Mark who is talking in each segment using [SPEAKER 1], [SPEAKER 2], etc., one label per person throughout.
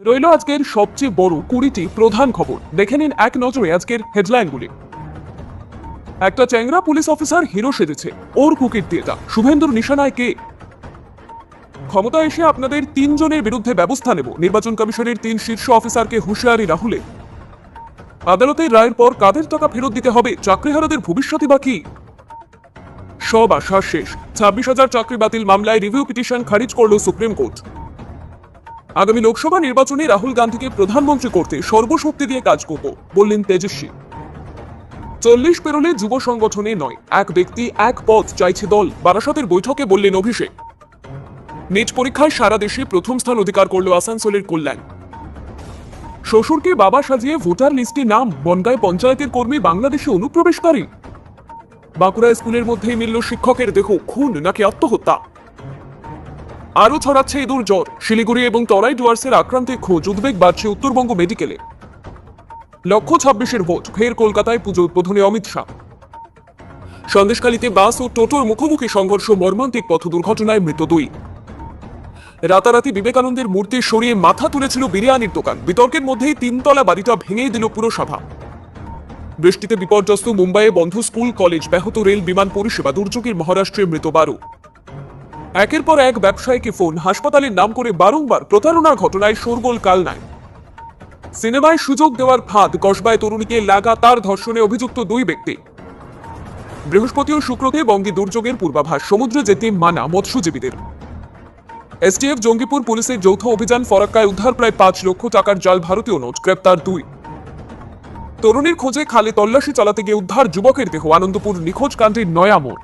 [SPEAKER 1] রইল আজকের সবচেয়ে বড় 20টি প্রধান খবর। দেখে নিন এক নজরে আজকের হেডলাইনগুলি। একটা চ্যাংরা পুলিশ অফিসার হিরো সেজেছে, ওর কুকীর্তিটা শুভেন্দুর নিশানায় কে? ক্ষমতা এসে আপনাদের 3 জনের বিরুদ্ধে ব্যবস্থা নেব, নির্বাচন কমিশনের 3 শীর্ষ অফিসারকে হুঁশিয়ারি রাহুলে। আদালতের রায়ের পর কাদের টাকা ফেরত দিতে হবে, চাকরিহারাদের ভবিষ্যৎই বা কি? সব আশা শেষ, 26,000 চাকরি বাতিল মামলায় রিভিউ পিটিশন খারিজ করল সুপ্রিম কোর্ট। আগামী লোকসভা নির্বাচনে রাহুল গান্ধীকে প্রধানমন্ত্রী করতে সর্বশক্তি দিয়ে কাজ করব বললেন তেজস্বী। 40 পেরোলে যুব সংগঠনে নয়, এক ব্যক্তি এক পদ চাইছে দল, বারাসতের বৈঠকে বললেন অভিষেক। নিজ পরীক্ষায় সারা দেশে প্রথম স্থান অধিকার করল আসানসোলের কল্যাণ। শ্বশুরকে বাবা সাজিয়ে ভোটার লিস্টে নাম, বনগাঁয় পঞ্চায়েতের কর্মী বাংলাদেশে অনুপ্রবেশকারী। বাঁকুড়া স্কুলের মধ্যেই মিলল শিক্ষকের দেহ, খুন নাকি আত্মহত্যা? আরও ছড়াচ্ছে ইঁদুর জ্বর, শিলিগুড়ি এবং তরাই ডুয়ার্সের আক্রান্তের খোঁজ, উদ্বেগ বাড়ছে উত্তরবঙ্গ মেডিকেলে। 126,000 ভোট, ফের কলকাতায় পুজো উদ্বোধনে অমিত শাহ। সন্দেশখালীতে বাস ও টোটোর মুখোমুখি সংঘর্ষ, মর্মান্তিক পথ দুর্ঘটনায় মৃত 2। রাতারাতি বিবেকানন্দের মূর্তি সরিয়ে মাথা তুলেছিল বিরিয়ানির দোকান, বিতর্কের মধ্যেই 3তলা বাড়িটা ভেঙে দিল পুরসভা। বৃষ্টিতে বিপর্যস্ত মুম্বাইয়ে বন্ধ স্কুল কলেজ, ব্যাহত রেল বিমান পরিষেবা, দুর্যোগের মহারাষ্ট্রে মৃত 12। একের পর এক ব্যবসায়ীকে ফোন, হাসপাতালের নাম করে বারংবার প্রতারণার ঘটনায় শোরগোল কালনায়। সিনেমায় সুযোগ দেওয়ার ফাঁদ, কসবায় তরুণীকে লাগাতার ধর্ষণে অভিযুক্ত 2 ব্যক্তি। বৃহস্পতি ও শুক্রতে বঙ্গে দুর্যোগের পূর্বাভাস, সমুদ্রে যেতে মানা মৎস্যজীবীদের। এসটিএফ জঙ্গিপুর পুলিশের যৌথ অভিযান, ফরাক্কায় উদ্ধার প্রায় 5 লক্ষ টাকার জাল ভারতীয় নোট, গ্রেপ্তার 2। তরুণীর খোঁজে খালে তল্লাশি চালাতে গিয়ে উদ্ধার যুবকের দেহ, আনন্দপুর নিখোঁজ কাণ্ডের নয়া মোড়।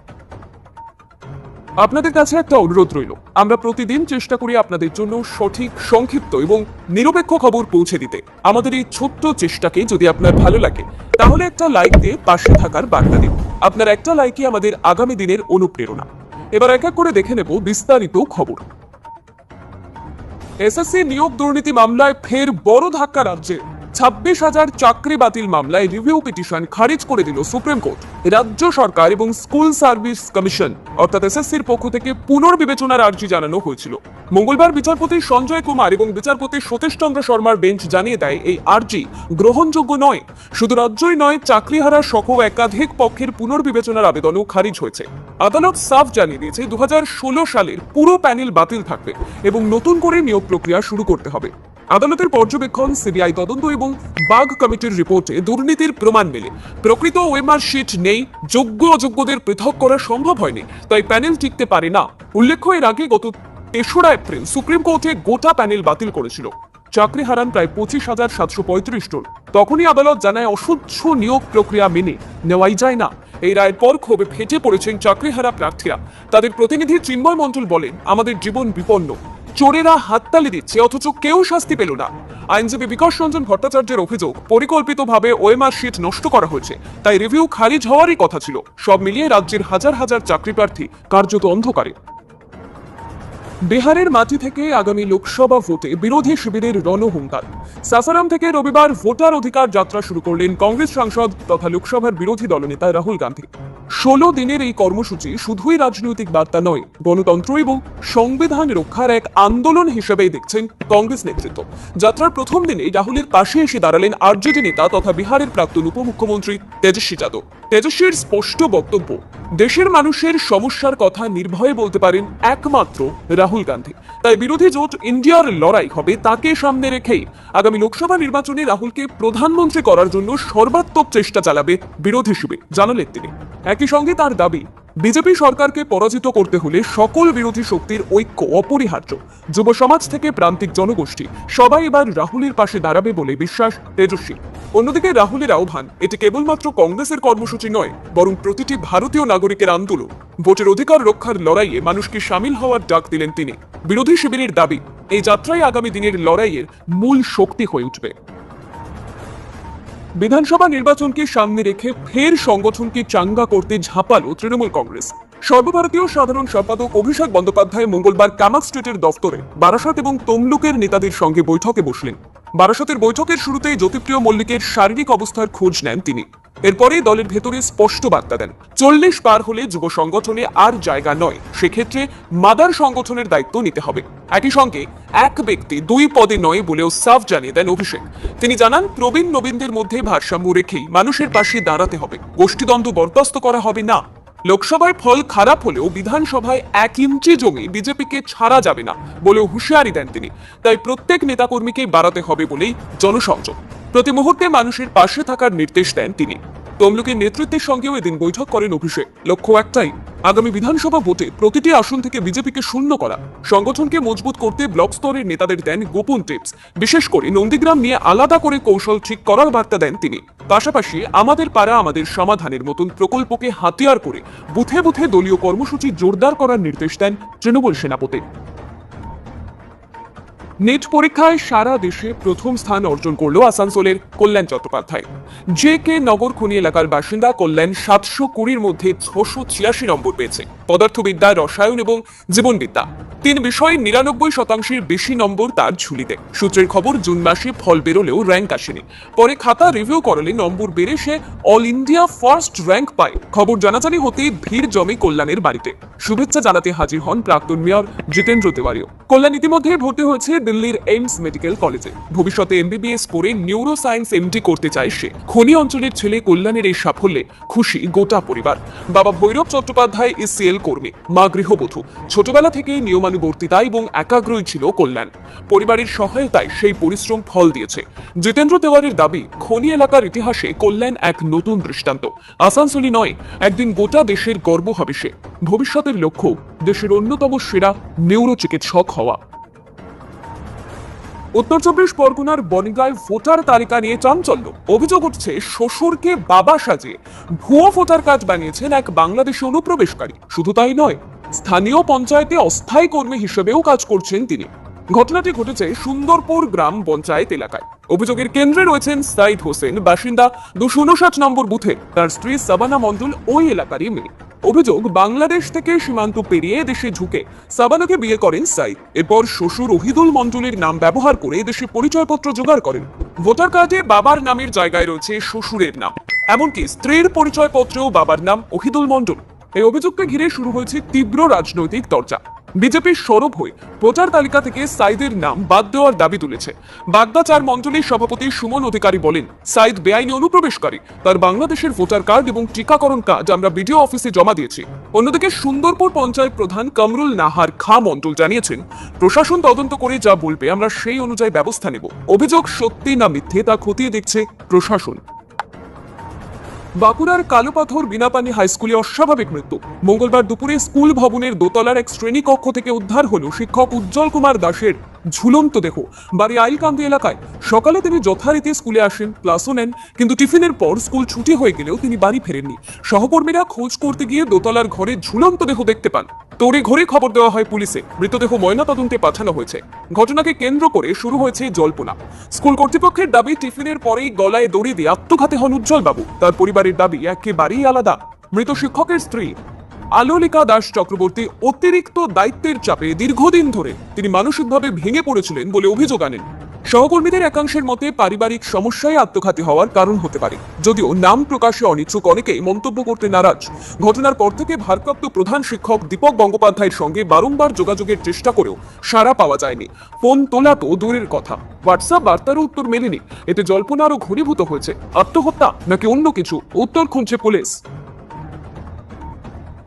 [SPEAKER 1] আপনাদের কাছে একটা অনুরোধ রইল, আমরা প্রতিদিন চেষ্টা করি আপনাদের জন্য সঠিক, সংক্ষিপ্ত এবং নিরপেক্ষ খবর পৌঁছে দিতে। আমাদের এই ছোট্ট চেষ্টাকে যদি আপনার ভালো লাগে তাহলে একটা লাইক দিয়ে পাশে থাকার বার্তা দিন। আপনার একটা লাইকই আমাদের আগামী দিনের অনুপ্রেরণা। এবার এক এক করে দেখে নেব বিস্তারিত খবর। এসএসসি নিয়োগ দুর্নীতি মামলায় ফের বড় ধাক্কা রাজ্যে। 26,000 চাকরি বাতিল মামলায় রিভিউ পিটিশন খারিজ করে দিল সুপ্রিম কোর্ট। রাজ্য সরকার এবং স্কুল সার্ভিস কমিশন অর্থাৎ এসএসসির পক্ষ থেকে পুনর্বিবেচনার আর্জি জানানো হয়েছিল। মঙ্গলবার বিচারপতি সঞ্জয় কুমার এবং বিচারপতি সতীশ চন্দ্র শর্মার বেঞ্চ জানিয়ে দেয় এই আর্জি গ্রহণযোগ্য নয়। শুধু রাজ্যই নয়, চাকরিহারা সহ একাধিক পক্ষের পুনর্বিবেচনার আবেদনও খারিজ হয়েছে। আদালত সাফ জানিয়ে দিয়েছে 2016 সালের পুরো প্যানেল বাতিল থাকবে এবং নতুন করে নিয়োগ প্রক্রিয়া শুরু করতে হবে। আদালতের পর্যবেক্ষণ, সিবিআই তদন্ত এবং বাগ কমিটির রিপোর্টে দুর্নীতির প্রমাণ মেলে। প্রকৃত ওএমআর শিট নেই, যোগ্য অযোগ্যদের পৃথক করা সম্ভব হয়নি, তাই প্যানেল টিকতে পারে না। উল্লেখ্য, এর আগে গত 3রা এপ্রিল সুপ্রিম কোর্টে গোটা প্যানেল বাতিল করেছিল। চাকরি হারান প্রায় 25,735 জন। তখনই আদালত জানায় অস্বচ্ছ নিয়োগ প্রক্রিয়া মেনে নেওয়াই যায় না। এই রায়ের পর ক্ষোভে ফেটে পড়েছেন চাকরিহারা প্রার্থীরা। তাদের প্রতিনিধি চিন্ময় মণ্ডল বলেন, আমাদের জীবন বিপন্ন, চোরেরা হাততালি দিচ্ছে অথচ কেউ শাস্তি পেল না। আইনজীবী বিকাশ রঞ্জন ভট্টাচার্যের অভিযোগ, পরিকল্পিতভাবে ওএমআর শিট নষ্ট করা হয়েছে, তাই রিভিউ খারিজ হওয়ারই কথা ছিল। সব মিলিয়ে রাজ্যের হাজার হাজার চাকরি প্রার্থী কার্যত অন্ধকারে। বিহারের মাটি থেকে আগামী লোকসভা ভোটে বিরোধী শিবিরের রণহুঙ্কার। সাসারাম থেকে রবিবার ভোটার অধিকার যাত্রা শুরু করলেন কংগ্রেস সাংসদ তথা লোকসভার বিরোধী দলনেতা রাহুল গান্ধী। 16 দিনের এই কর্মসূচি শুধুই রাজনৈতিক বার্তা নয়, গণতন্ত্র এবং সংবিধান রক্ষার এক আন্দোলন হিসেবেই দেখছেন কংগ্রেস নেতৃত্ব। যাত্রার প্রথম দিনে রাহুলের পাশে এসে দাঁড়ালেন আরজেডি নেতা তথা বিহারের প্রাক্তন উপমুখ্যমন্ত্রী তেজস্বী যাদব। তেজস্বীর স্পষ্ট বক্তব্য, দেশের মানুষের সমস্যার কথা নির্ভয়ে বলতে পারেন একমাত্র রাহুল গান্ধী। তাই বিরোধী জোট ইন্ডিয়ার লড়াই হবে তাকে সামনে রেখেই। আগামী লোকসভা নির্বাচনে রাহুলকে প্রধানমন্ত্রী করার জন্য সর্বাত্মক চেষ্টা চালাবে বিরোধী শিবির, জানালেন তিনি। একই সঙ্গে তার দাবি, বিজেপি সরকারকে পরাজিত করতে হলে সকল বিরোধী শক্তির ঐক্য অপরিহার্য। যুব সমাজ থেকে প্রান্তিক জনগোষ্ঠী সবাই এবার রাহুলের পাশে দাঁড়াবে বলে বিশ্বাস তেজস্বী। অন্যদিকে রাহুলের আহ্বান, এটি কেবলমাত্র কংগ্রেসের কর্মসূচি নয়, বরং প্রতিটি ভারতীয় নাগরিকের আন্দোলন। ভোটের অধিকার রক্ষার লড়াইয়ে মানুষকে সামিল হওয়ার ডাক দিলেন তিনি। বিরোধী শিবিরের দাবি, এই যাত্রাই আগামী দিনের লড়াইয়ের মূল শক্তি হয়ে উঠবে। বিধানসভা নির্বাচনকে সামনে রেখে ফের সংগঠনকে চাঙ্গা করতে ঝাঁপালো তৃণমূল কংগ্রেস। সর্বভারতীয় সাধারণ সম্পাদক অভিষেক বন্দ্যোপাধ্যায় মঙ্গলবার কামাক স্ট্রিটের দফতরে বারাসত এবং তমলুকের নেতাদের সঙ্গে বৈঠকে বসলেন। বারাসতের বৈঠকের শুরুতেই জ্যোতিপ্রিয় মল্লিকের শারীরিক অবস্থার খোঁজ নেন তিনি। এরপরেই দলের ভেতরে স্পষ্ট বার্তা দেন, 40 পার হলে যুব সংগঠনে আর জায়গা নয়, সেক্ষেত্রে মাদার সংগঠনের দায়িত্ব নিতে হবে। একই সঙ্গে এক ব্যক্তি দুই পদে নয় বলেও সাফ জানিয়ে দেন অভিষেক। তিনি জানান, প্রবীণ নবীনদের মধ্যে ভারসাম্য রেখেই মানুষের পাশে দাঁড়াতে হবে, গোষ্ঠীদ্বন্দ্ব বরদাস্ত করা হবে না। লোকসভায় ফল খারাপ হলেও বিধানসভায় 1 ইঞ্চি জমি বিজেপিকে ছাড়া যাবে না বলেও হুঁশিয়ারি দেন তিনি। তাই প্রত্যেক নেতাকর্মীকেই বাড়াতে হবে বলেই জনসংযোগ, প্রতি মুহূর্তে মানুষের পাশে থাকার নির্দেশ দেন তিনি। তমলুকের নেতৃত্বের সঙ্গেও এদিন বৈঠক করেন অভিষেক। লক্ষ্য একটাই, আগামী বিধানসভা ভোটে প্রতিটি আসন থেকে বিজেপিকে শূন্য করা। সংগঠনকে মজবুত করতে ব্লক স্তরের নেতাদের দেন গোপন টিপস, বিশেষ করে নন্দীগ্রাম নিয়ে আলাদা করে কৌশল ঠিক করার বার্তা দেন তিনি। পাশাপাশি আমাদের পাড়া আমাদের সমাধানের মতন প্রকল্পকে হাতিয়ার করে বুথে বুথে দলীয় কর্মসূচি জোরদার করার নির্দেশ দেন তৃণমূল সেনাপতি। নেট পরীক্ষায় সারা দেশে প্রথম স্থান অর্জন করল আসানসোলের কল্যাণ চট্টোপাধ্যায়। জে কে নগর খনি এলাকার বাসিন্দা কল্যাণ 720-র মধ্যে 686 নম্বর পেয়েছে। পদার্থবিদ্যা, রসায়ন এবং জীবনবিদ্যা 3 বিষয়ে 99% বেশি নম্বর তার ঝুলিতে। সূত্রের খবর, জুন মাসে ফল বেরোলেও র্যাঙ্ক আসেনি। পরে খাতা রিভিউ করালে নম্বর বেড়ে সে অল ইন্ডিয়া ফার্স্ট র্যাঙ্ক পায়। খবর জানাজানি হতে ভিড় জমে কল্যাণের বাড়িতে। শুভেচ্ছা জানাতে হাজির হন প্রাক্তন মেয়র জিতেন্দ্র তিওয়ারিও। কল্যাণ ইতিমধ্যে ভর্তি হয়েছে দিল্লির এইমস মেডিকেল কলেজে। ভবিষ্যতে এমবিবিএস পড়ে নিউরো সায়েন্স এমডি করতে চায় সে। খনি অঞ্চলের ছেলে কল্যাণের এই সাফল্যে খুশি গোটা পরিবার। বাবা ভৈরব চট্টোপাধ্যায় এসসিএল কর্মী, মা গৃহবধূ। ছোটবেলা থেকেই নিয়মানুবর্তিতা এবং একাগ্রই ছিল কল্যাণ। পরিবারের সহায়তায় সেই পরিশ্রম ফল দিয়েছে। জিতেন্দ্র তিওয়ারির দাবি, খনি এলাকার ইতিহাসে কল্যাণ এক নতুন দৃষ্টান্ত। আসানসোলই নয়, একদিন গোটা দেশের গর্ব হবে সে। ভবিষ্যতের লক্ষ্য দেশের অন্যতম সেরা নিউরো চিকিৎসক হওয়া। উত্তর 24 পরগনার বনগাঁয় ভোটার তালিকা নিয়ে চাঞ্চল্য। অভিযোগ উঠছে, শ্বশুরকে বাবা সাজিয়ে ভুয়ো ভোটার কার্ড বানিয়েছেন এক বাংলাদেশি অনুপ্রবেশকারী। শুধু তাই নয়, স্থানীয় পঞ্চায়েতে অস্থায়ী কর্মী হিসেবেও কাজ করছেন তিনি। ঘটনাটি ঘটেছে সুন্দরপুর গ্রাম পঞ্চায়েত এলাকায়। অভিযোগের কেন্দ্রে রয়েছেন সাইদ হোসেন, বাসিন্দা 259 নম্বর বুথে। তার স্ত্রী সাবানা মণ্ডল ওই এলাকারই মেয়ে। অভিযোগ, বাংলাদেশ থেকে সীমান্ত পেরিয়ে দেশে ঢুকে সাবানাকে বিয়ে করেন সাইদ। এরপর শ্বশুর ওহিদুল মণ্ডলের নাম ব্যবহার করে দেশে পরিচয়পত্র জোগাড় করেন। ভোটার কার্ডে বাবার নামের জায়গায় রয়েছে শ্বশুরের নাম, এমনকি স্ত্রীর পরিচয়পত্রেও বাবার নাম ওহিদুল মণ্ডল। এই অভিযোগকে ঘিরে শুরু হয়েছে তীব্র রাজনৈতিক চর্চা। বিজেপির সরব হয়ে ভোটার তালিকা থেকে সাইদের নাম বাদ দেওয়ার দাবি তুলেছে। বাগদা 4 মণ্ডলীর সভাপতি সুমন অধিকারী বলেন, সাইদ বেআইনি অনুপ্রবেশকারী। তার বাংলাদেশের ভোটার কার্ড এবং টিকাকরণ কার্ড আমরা বিডিও অফিসে জমা দিয়েছি। অন্যদিকে সুন্দরপুর পঞ্চায়েত প্রধান কামরুল নাহার খা মণ্ডল জানিয়েছেন, প্রশাসন তদন্ত করে যা বলবে আমরা সেই অনুযায়ী ব্যবস্থা নেব। অভিযোগ সত্যি না মিথ্যে তা খতিয়ে দেখছে প্রশাসন। বাঁকুড়ার কালোপাথর বিনাপানি হাই স্কুলে অস্বাভাবিক মৃত্যু। মঙ্গলবার দুপুরে স্কুল ভবনের দোতলার এক শ্রেণী কক্ষ থেকে উদ্ধার হলো শিক্ষক উজ্জ্বল কুমার দাসের ঝুলন্ত দেহ। বাড়ি আইলকান্দি এলাকায়। সকালে তিনি যথারীতি স্কুলে আসেন, ক্লাসও নেন, কিন্তু টিফিনের পর স্কুল ছুটি হয়ে গেলেও তিনি বাড়ি ফেরেননি। সহকর্মীরা খোঁজ করতে গিয়ে দোতলার ঘরে ঝুলন্ত দেহ দেখতে পান। তড়ি ঘড়ি খবর দেওয়া হয় পুলিশে। মৃতদেহ ময়নাতদন্তে পাঠানো হয়েছে। ঘটনাকে কেন্দ্র করে শুরু হয়েছে জল্পনা। স্কুল কর্তৃপক্ষের দাবি, টিফিনের পরেই গলায় দড়ি দিয়ে আত্মঘাতী হন উজ্জ্বল বাবু। তার পরিবারের দাবি একেবারেই আলাদা। মৃত শিক্ষকের স্ত্রী আলোলিকা দাস চক্রবর্তী অতিরিক্ত দায়িত্বের চাপে দীর্ঘদিন ধরে তিনি মানসিকভাবে ভেঙে পড়েছিলেন বলে অভিযোগ আনেন। সহকর্মীদের একাংশের মতে পারিবারিক সমস্যায় আত্মঘাতী হওয়ার কারণ হতে পারে, যদিও নাম প্রকাশে অনিচ্ছুক অনেকেই মন্তব্য করতে নারাজ। ঘটনার পর থেকে ভারপ্রাপ্ত প্রধান শিক্ষক দীপক গঙ্গোপাধ্যায়ের সঙ্গে বারংবার যোগাযোগের চেষ্টা করেও সাড়া পাওয়া যায়নি। ফোন তোলা তো দূরের কথা, হোয়াটসঅ্যাপ বার্তারও উত্তর মেলেনি। এতে জল্পনা আরও ঘনীভূত হয়েছে। আত্মহত্যা নাকি অন্য কিছু, উত্তর খুঁজছে পুলিশ।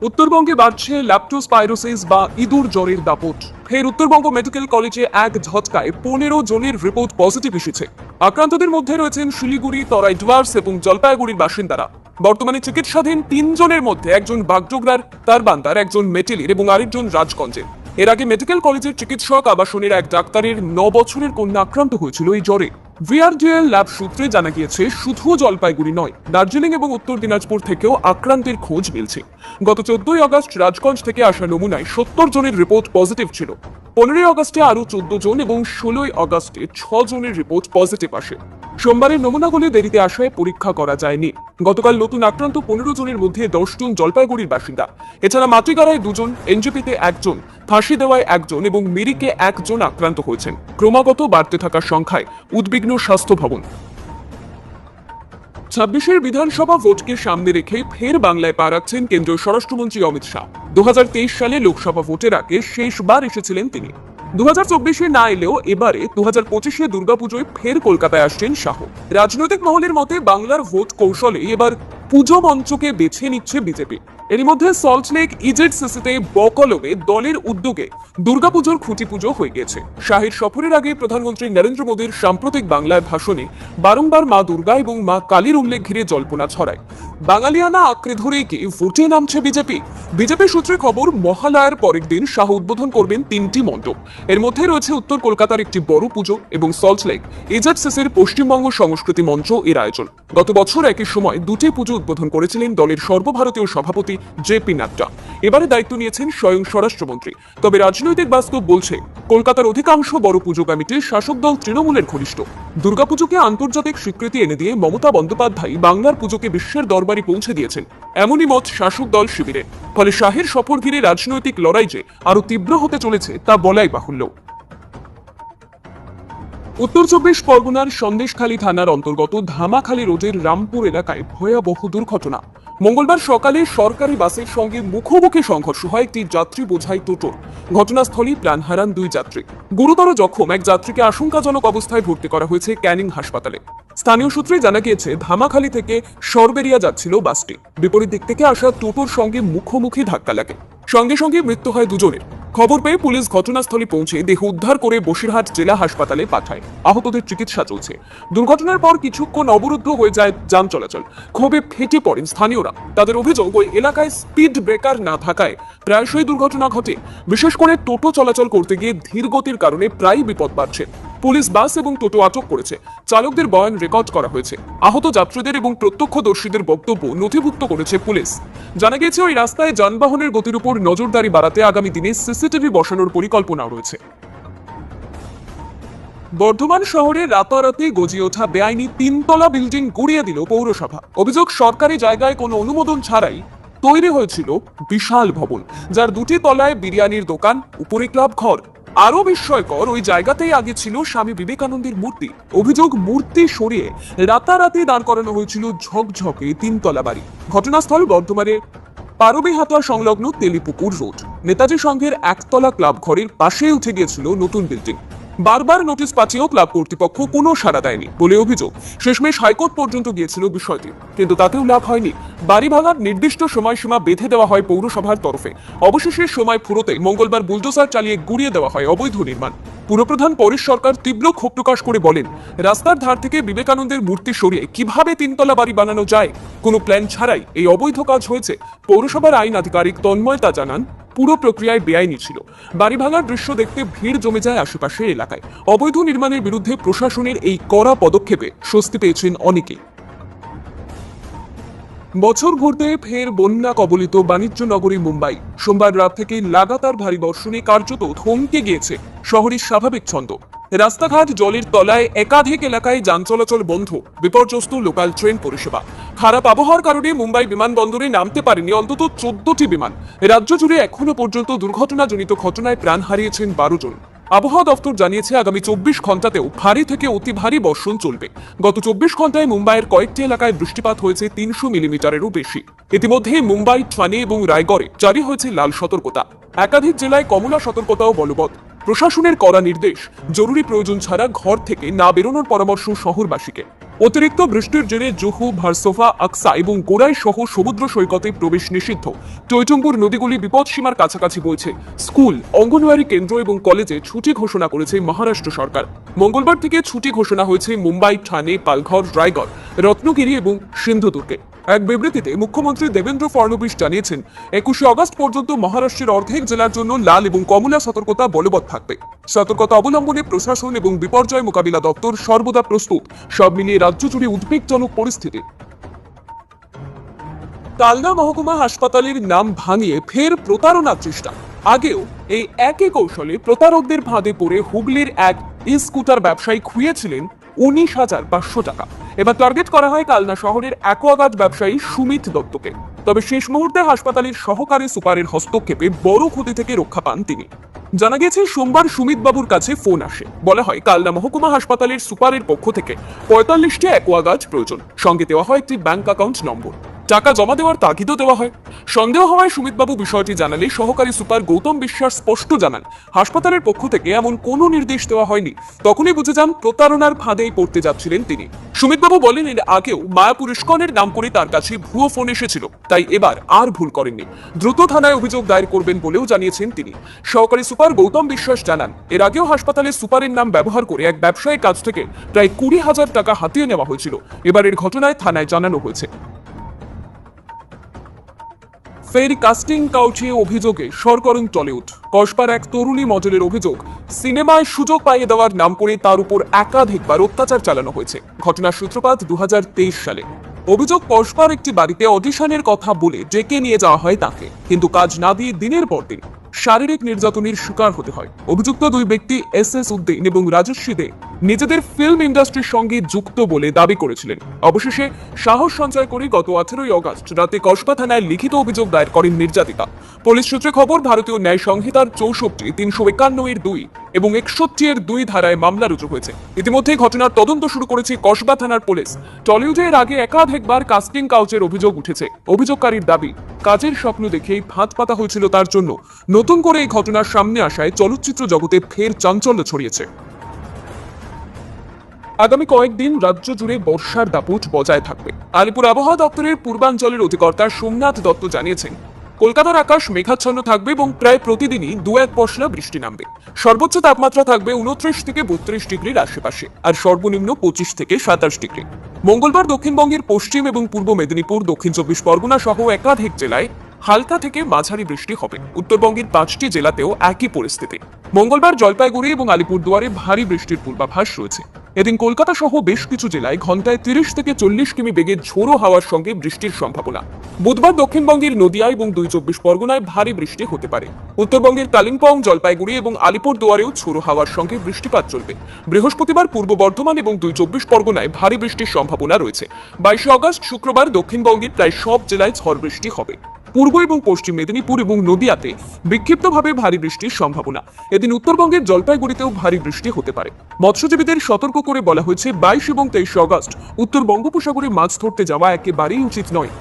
[SPEAKER 1] উত্তরবঙ্গে বাড়ছে ল্যাপ্টোস্পাইরোসিস বা ইঁদুর জ্বরের দাপট। ফের উত্তরবঙ্গ মেডিকেল কলেজে এক ঝটকায় 15 জনের রিপোর্ট পজিটিভ এসেছে। আক্রান্তদের মধ্যে রয়েছেন শিলিগুড়ি, তরাই ডুয়ার্স এবং জলপাইগুড়ির বাসিন্দারা। বর্তমানে চিকিৎসাধীন 3 জনের মধ্যে একজন বাগডোগরার, তার বান্দার, একজন মেটেলির এবং আরেকজন রাজগঞ্জের। এর আগে মেডিকেল কলেজের চিকিৎসক আবাসনের এক ডাক্তারের 9 বছরের কন্যা আক্রান্ত হয়েছিল এই জ্বরে। ভিআরডিএল ল্যাব সূত্রে জানা গিয়েছে, শুধু জলপাইগুড়ি নয়, দার্জিলিং এবং উত্তর দিনাজপুর থেকেও আক্রান্তের খোঁজ মিলছে। গত 14 আগস্ট রাজগঞ্জ থেকে আসা নমুনায় 70 জনের রিপোর্ট পজিটিভ ছিল। 15 আগস্টে আরো 14 জন এবং 16 আগস্টে 6 জনের রিপোর্ট পজিটিভ আসে। সোমবারের নমুনাগুলি দেরিতে আসায় পরীক্ষা করা যায়নি। গতকাল নতুন আক্রান্ত 15 জনের মধ্যে 10 জন জলপাইগুড়ির বাসিন্দা। এছাড়া মাতৃগাড়ায় 2 জন, এনজেপিতে 1 জন, ফাঁসি দেওয়ায় 1 জন এবং মিরিকে 1 জন আক্রান্ত হয়েছেন। ক্রমাগত বাড়তে থাকা সংখ্যায় উদ্বিগ্ন স্বাস্থ্য ভবন। ছাব্বিশের বিধানসভা ভোটকে সামনে রেখে ফের বাংলায় পা রাখছেন কেন্দ্রীয় স্বরাষ্ট্রমন্ত্রী অমিত শাহ। 2023 সালে লোকসভা ভোটের আগে শেষবার এসেছিলেন তিনি। 2024-এ না এলেও এবারে 2025-এ দুর্গাপুজোয় ফের কলকাতায় আসছেন শাহ। রাজনৈতিক মহলের মতে বাংলার ভোট কৌশলে এবার পুজো মঞ্চকে বেছে নিচ্ছে বিজেপি। এরই মধ্যে সল্টলেক ইজেডসিসিতে বকলমে দলের উদ্যোগে দুর্গাপুজোর খুঁটি পুজো হয়ে গেছে। শাহের সফরের আগে প্রধানমন্ত্রী নরেন্দ্র মোদীর সাম্প্রতিক বাংলায় ভাষণে বারংবার মা দুর্গা এবং মা কালীর উল্লেখ ঘিরে জল্পনা ছড়ায়। বাঙালিয়ানা আঁকড়ে ধরেই কি ভোটে নামছে বিজেপি? বিজেপি সূত্রে খবর, মহালয়ার পরের দিন শাহ উদ্বোধন করবেন 3টি মণ্ডপ। এর মধ্যে রয়েছে উত্তর কলকাতার একটি বড় পুজো এবং সল্টলেক ইজেডসিসির পশ্চিমবঙ্গ সংস্কৃতি মঞ্চ এর আয়োজন। গত বছর একই সময় দুটি পুজো উদ্বোধন করেছিলেন দলের সর্বভারতীয় সভাপতি জেপি নাড্ডা। এবারে দায়িত্ব নিয়েছেন স্বয়ং স্বরাষ্ট্রমন্ত্রী। তবে রাজনৈতিক বাস্তব বলছে কলকাতার অধিকাংশ বড় পুজো কমিটি শাসক দল তৃণমূলের ঘনিষ্ঠ। দুর্গাপুজোকে আন্তর্জাতিক স্বীকৃতি এনে দিয়ে মমতা বন্দ্যোপাধ্যায় বাংলার পুজোকে বিশ্বের দরবারে পৌঁছে দিয়েছেন, এমনই মত শাসক দল শিবিরের। ফলে শাহের সফর ঘিরে রাজনৈতিক লড়াই যে আরো তীব্র হতে চলেছে তা বলাই বাহুল্য। উত্তর 24 পরগনার সন্দেশখালী থানার অন্তর্গত ধামাখালী রোডের রামপুর এলাকায় ভয়াবহ দুর্ঘটনা। মঙ্গলবার সকালে সরকারি বাসের সঙ্গে মুখোমুখি সংঘর্ষ হয় একটি যাত্রী বোঝাই টোটোর। ঘটনাস্থলেই প্রাণ হারান 2 যাত্রী। গুরুতর জখম এক যাত্রীকে আশঙ্কাজনক অবস্থায় ভর্তি করা হয়েছে ক্যানিং হাসপাতালে। স্থানীয় সূত্রে জানা গিয়েছে, ধামাখালী থেকে সরবেরিয়া যাচ্ছিল বাসটি। বিপরীত দিক থেকে আসা টোটোর সঙ্গে মুখোমুখি ধাক্কা লাগে। সঙ্গে সঙ্গে মৃত্যু হয় দুজনের। খবর পেয়ে পুলিশ ঘটনাস্থলে পৌঁছে দেহ উদ্ধার করে বসিরহাট জেলা হাসপাতালে পাঠায়। আহতদের চিকিৎসা চলছে। দুর্ঘটনার পর কিছুক্ষণ অবরুদ্ধ হয়ে যায় যান চলাচল। ক্ষোভে ফেটে পড়েন স্থানীয়রা। তাদের অভিযোগ, ওই এলাকায় স্পিড ব্রেকার না থাকায় প্রায়শই দুর্ঘটনা ঘটে। বিশেষ করে টোটো চলাচল করতে গিয়ে ধীর গতির কারণে প্রায়ই বিপদ বাড়ছে। পুলিশ বাস এবং টোটো আটক করেছে। চালকদের বয়ান রেকর্ড করা হয়েছে। আহত যাত্রীদের এবং প্রত্যক্ষদর্শীদের বক্তব্য নথিভুক্ত করেছে পুলিশ। জানা গেছে, ওই রাস্তায় যানবাহনের গতির উপর নজরদারি বাড়াতে আগামী দিনে সিসিটিভি বসানোর পরিকল্পনাও রয়েছে। বর্ধমান শহরে রাতারাতি গজিয়ে ওঠা বেআইনি 3তলা বিল্ডিং গুড়িয়ে দিল পৌরসভা। অভিযোগ, সরকারি জায়গায় কোনো অনুমোদন ছাড়াই তৈরি হয়েছিল বিশাল ভবন, যার 2টি তলায় বিরিয়ানির দোকান, উপরে ক্লাব ঘর। আরো বিস্ময়কর, ওই জায়গাতেই আগে ছিল স্বামী বিবেকানন্দের মূর্তি। অভিযোগ, মূর্তি সরিয়ে রাতারাতি দাঁড় করানো হয়েছিল ঝকঝকে 3তলা বাড়ি। ঘটনাস্থল বর্ধমানের পারবিহাতা সংলগ্ন তেলিপুকুর রোড। নেতাজি সংঘের 1তলা ক্লাব ঘরের পাশে উঠে গিয়েছিল নতুন বিল্ডিং। বারবার নোটিশ পাঠিয়েও ক্লাব কর্তৃপক্ষ কোনো সাড়া দেয়নি বলে অভিযোগ। শেষমেশ হাইকোর্ট পর্যন্ত গিয়েছিল বিষয়টি, কিন্তু তাতেও লাভ হয়নি। বাড়ি ভাঙার নির্দিষ্ট সময়সীমা বেঁধে দেওয়া হয় পৌরসভার তরফে। অবশেষে সময় ফুরোতে মঙ্গলবার বুলডোজার চালিয়ে গুড়িয়ে দেওয়া হয় অবৈধ নির্মাণ। পুরপ্রধান পরেশ সরকার তীব্র ক্ষোভ প্রকাশ করে বলেন, রাস্তার ধার থেকে বিবেকানন্দের মূর্তি সরিয়ে কিভাবে 3তলা বাড়ি বানানো যায়, কোনো প্ল্যান ছাড়াই এই অবৈধ কাজ হয়েছে। পৌরসভার আইন আধিকারিক তন্ময় তা জানান, পুরো প্রক্রিয়ায় বেআইনি ছিল। বাড়ি ভাঙার দৃশ্য দেখতে ভিড় জমে যায় আশেপাশের এলাকায়। অবৈধ নির্মাণের বিরুদ্ধে প্রশাসনের এই কড়া পদক্ষেপে স্বস্তি পেয়েছেন অনেকে। বছর ঘুরতে ফের বন্যা কবলিত বাণিজ্য নগরী মুম্বাই। সোমবার রাত থেকে লাগাতার ভারী বর্ষণে কার্যত থমকে গিয়েছে শহরের স্বাভাবিক ছন্দ। রাস্তাঘাট জলের তলায়, একাধিক এলাকায় যান চলাচল বন্ধ, বিপর্যস্ত লোকাল ট্রেন পরিষেবা। খারাপ আবহাওয়ার কারণে মুম্বাই বিমানবন্দরে নামতে পারেনি অন্তত 14টি বিমান। রাজ্য জুড়ে এখনো পর্যন্ত দুর্ঘটনাজনিত ঘটনায় প্রাণ হারিয়েছেন 12 জন। আবহাওয়া দপ্তর জানিয়েছে, আগামী 24 ঘন্টাতেও ভারী থেকে অতি ভারী বর্ষণ চলবে। গত 24 ঘন্টায় মুম্বাইয়ের কয়েকটি এলাকায় বৃষ্টিপাত হয়েছে 300 মিলিমিটারেরও বেশি। ইতিমধ্যে মুম্বাই, ঠানে এবং রায়গড়ে জারি হয়েছে লাল সতর্কতা। একাধিক জেলায় কমলা সতর্কতাও বলবৎ। প্রশাসনের কড়া নির্দেশ, জরুরি প্রয়োজন ছাড়া ঘর থেকে না বেরোনোর পরামর্শ শহরবাসীকে। অতিরিক্ত বৃষ্টির জেরে জুহু, ভার্সোভা, আকসা এবং গোড়াই সহ সমুদ্র সৈকতে প্রবেশ নিষিদ্ধ। টৈটুম্বুর নদীগুলি বিপদসীমার কাছাকাছি বইছে। স্কুল, অঙ্গনওয়াড়ি কেন্দ্র এবং কলেজে ছুটি ঘোষণা করেছে মহারাষ্ট্র সরকার। মঙ্গলবার থেকে ছুটি ঘোষণা হয়েছে মুম্বাই, ঠানে, পালঘর, রায়গড়, রত্নগিরি এবং সিন্ধুদুর্গে। এক বিবৃতিতে মুখ্যমন্ত্রী দেবেন্দ্র ফডনবিস জানিয়েছেন, 21শে আগস্ট পর্যন্ত মহারাষ্ট্রের অর্ধেক জেলার জন্য লাল এবং কমলা সতর্কতা বলবৎ থাকবে। সতর্কতা অবলম্বনে প্রশাসন এবং বিপর্যয় মোকাবিলা দপ্তর সর্বদা প্রস্তুত। সব মিলিয়ে রাজ্য জুড়ে উদ্বেগজনক পরিস্থিতি। কালনা মহকুমা হাসপাতালের নাম ভাঙিয়ে ফের প্রতারণার চেষ্টা। আগেও এই একই কৌশলে প্রতারকদের ফাঁদে পড়ে হুগলির এক স্কুটার ব্যবসায়ী খুইয়েছিলেন 19,500 টাকা। এবার টার্গেট করা হয় কালনা শহরের অ্যাকোয়াগার্ড ব্যবসায়ী সুমিত দত্তকে। তবে শেষ মুহূর্তে হাসপাতালের সহকারী সুপারের হস্তক্ষেপে বড় ক্ষতি থেকে রক্ষা পান তিনি। জানা গেছে সোমবার সুমিত বাবুর কাছে ফোন আসে, বলা হয় কালনা মহকুমা হাসপাতালের সুপারের পক্ষ থেকে 45টি অ্যাকোয়াগার্ড প্রয়োজন, সঙ্গে দেওয়া হয় একটি ব্যাংক অ্যাকাউন্ট নম্বর, টাকা জমা দেওয়ার তাগিদও দেওয়া হয়। সন্দেহ হওয়ায় সুমিতবাবু বিষয়টি জানালে সহকারী সুপার গৌতম বিশ্বাস স্পষ্ট জানান হাসপাতালের পক্ষ থেকে এমন কোনো নির্দেশ দেওয়া হয়নি। তখনই বুঝে যান প্রতারণার ফাঁদেই পড়তে যাচ্ছিলেন তিনি। সুমিতবাবু বলেন এর আগেও মায়াপুর ইস্কনের নাম করে তার কাছে ভুয়ো ফোন এসেছিল, তাই এবার আর ভুল করেননি, দ্রুত থানায় অভিযোগ দায়ের করবেন বলেও জানিয়েছেন তিনি। সহকারী সুপার গৌতম বিশ্বাস জানান এর আগেও হাসপাতালে সুপারের নাম ব্যবহার করে এক ব্যবসায়ীর কাছ থেকে প্রায় 20,000 টাকা হাতিয়ে নেওয়া হয়েছিল। এবারের ঘটনায় থানায় জানানো হয়েছে। ফের কাস্টিং কাউচে অভিযোগে সরগরম টলিউড। কসবার এক তরুণী মডেলের অভিযোগ, সিনেমায় সুযোগ পাইয়ে দেওয়ার নাম করে তার উপর একাধিকবার অত্যাচার চালানো হয়েছে। ঘটনার সূত্রপাত 2023 সালে। অভিযোগ, কসবার একটি বাড়িতে অডিশনের কথা বলে ডেকে নিয়ে যাওয়া হয় তাকে, কিন্তু কাজ না দিয়ে দিনের পর দিন শারীরিক নির্যাতনের শিকার হতে হয়। অভিযুক্ত দুই ব্যক্তি SS উদ্দিন এবং রাজস্বী দে নিজেদের ফিল্ম ইন্ডাস্ট্রির সঙ্গে যুক্ত বলে দাবি করেছিলেন। অবশেষে সাহস সঞ্চয় করে গত 18ই অগস্ট রাতে কসবা থানায় লিখিত অভিযোগ দায়ের করেন নির্যাতিতা। পুলিশ সূত্রে খবর, ভারতীয় ন্যায় সংহিতার 64, 351-2 এবং 61-2 ধারায় মামলা রুজু হয়েছে। ইতিমধ্যে ঘটনার তদন্ত শুরু করেছে কসবা থানার পুলিশ। টলিউডে এর আগে একাধিকবার কাস্টিং কাউচের অভিযোগ উঠেছে। অভিযোগকারীর দাবি, কাজের স্বপ্ন দেখেই ফাঁদ পাতা হয়েছিল তার জন্য। নতুন করে এই ঘটনার সামনে আসায় চলচ্চিত্র জগতে ফের চাঞ্চল্য ছড়িয়েছে। আগামী কয়েকদিন রাজ্য জুড়ে বর্ষার দাপট বজায় থাকবে। আলিপুর আবহাওয়া দপ্তরের পূর্বাঞ্চলের অধিকর্তা সোমনাথ দত্ত জানিয়েছেন কলকাতার আকাশ মেঘাচ্ছন্ন থাকবে এবং প্রায় প্রতিদিনই 2-1 পশলা বৃষ্টি নামবে। সর্বোচ্চ তাপমাত্রা থাকবে 29 থেকে 32 ডিগ্রির আশেপাশে, আর সর্বনিম্ন 25 থেকে 27 ডিগ্রি। মঙ্গলবার দক্ষিণবঙ্গের পশ্চিম এবং পূর্ব মেদিনীপুর, দক্ষিণ 24 পরগনা সহ একাধিক জেলায় হালকা থেকে মাঝারি বৃষ্টি হবে। উত্তরবঙ্গের 5টি জেলাতেও একই পরিস্থিতি। মঙ্গলবার জলপাইগুড়ি এবং আলিপুরদুয়ারে ভারী বৃষ্টির পূর্বাভাস রয়েছে। এদিন কলকাতা সহ বেশ কিছু জেলায় ঘন্টায় 30 থেকে 40 কিমি বেগে ঝোড়ো হাওয়ার সঙ্গে বৃষ্টির সম্ভাবনা। বুধবার দক্ষিণবঙ্গের নদিয়া এবং 24 পরগনায় ভারী বৃষ্টি হতে পারে। উত্তরবঙ্গের কালিম্পং, জলপাইগুড়ি এবং আলিপুরদুয়ারেও ঝোড়ো হাওয়ার সঙ্গে বৃষ্টিপাত চলবে। বৃহস্পতিবার পূর্ব বর্ধমান এবং 24 পরগনায় ভারী বৃষ্টির সম্ভাবনা রয়েছে। 22 অগস্ট শুক্রবার দক্ষিণবঙ্গের প্রায় সব জেলায় ঝড় বৃষ্টি হবে। পূর্ব এবং পশ্চিম মেদিনীপুর এবং নদিয়াতে বিক্ষিপ্তভাবে ভারী বৃষ্টির সম্ভাবনা। এদিন উত্তরবঙ্গের জলপাইগুড়িতেও ভারী বৃষ্টি হতে পারে। মৎস্যজীবীদের সতর্ক করে বলা হয়েছে 22 এবং 23 অগস্ট উত্তর বঙ্গোপসাগরে মাছ ধরতে যাওয়া একেবারেই উচিত নয়।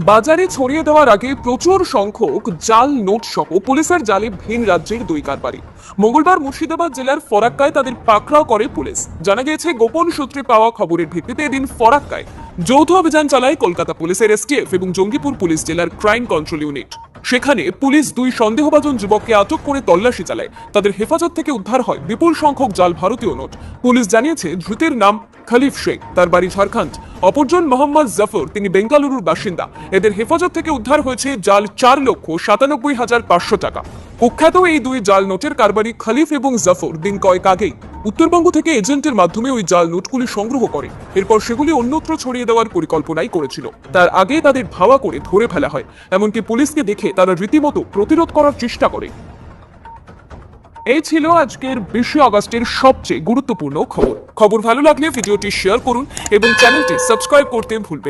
[SPEAKER 1] বাজারে ছড়িয়ে দেওয়ার আগে প্রচুর সংখ্যক জাল নোট সহ পুলিশের জালে ভিন রাজ্যের দুই কারবারি। মঙ্গলবার মুর্শিদাবাদ জেলার ফরাক্কায় তাদের পাকড়াও করে পুলিশ। জানা গিয়েছে গোপন সূত্রে পাওয়া খবরের ভিত্তিতে এদিন ফরাক্কায় যৌথ অভিযান চালায় কলকাতা পুলিশের STF এবং জঙ্গিপুর পুলিশ জেলার ক্রাইম কন্ট্রোল ইউনিট। সেখানে পুলিশ দুই সন্দেহভাজন যুবককে আটক করে তল্লাশি চালায়। তাদের হেফাজত থেকে উদ্ধার হয় বিপুল সংখ্যক জাল ভারতীয় নোট। পুলিশ জানিয়েছে ধৃতের নাম খলিফ শেখ, তার বাড়ি ঝাড়খণ্ড। অপরজন মোহাম্মদ জাফর, তিনি বেঙ্গালুরুর বাসিন্দা। এদের হেফাজত থেকে উদ্ধার হয়েছে জাল 4,97,500 টাকা। কুখ্যাত এই দুই জাল নোটের কারবারি খলিফ এবং জাফর দিন কয়েক আগেই উত্তরবঙ্গ থেকে এজেন্টের মাধ্যমে ওই জাল নোটগুলি সংগ্রহ করে, এরপর সেগুলি অন্যত্র ছড়িয়ে দেওয়ার পরিকল্পনাই করেছিল। তার আগে তাদের ধাওয়া করে ধরে ফেলা হয়। এমনকি পুলিশকে দেখে তারা রীতিমতো প্রতিরোধ করার চেষ্টা করে। এই ছিল আজকের 20 অগস্টের সবচেয়ে গুরুত্বপূর্ণ খবর। ভালো লাগলে ভিডিওটি শেয়ার করুন এবং চ্যানেলটি সাবস্ক্রাইব করতে ভুলবেন না।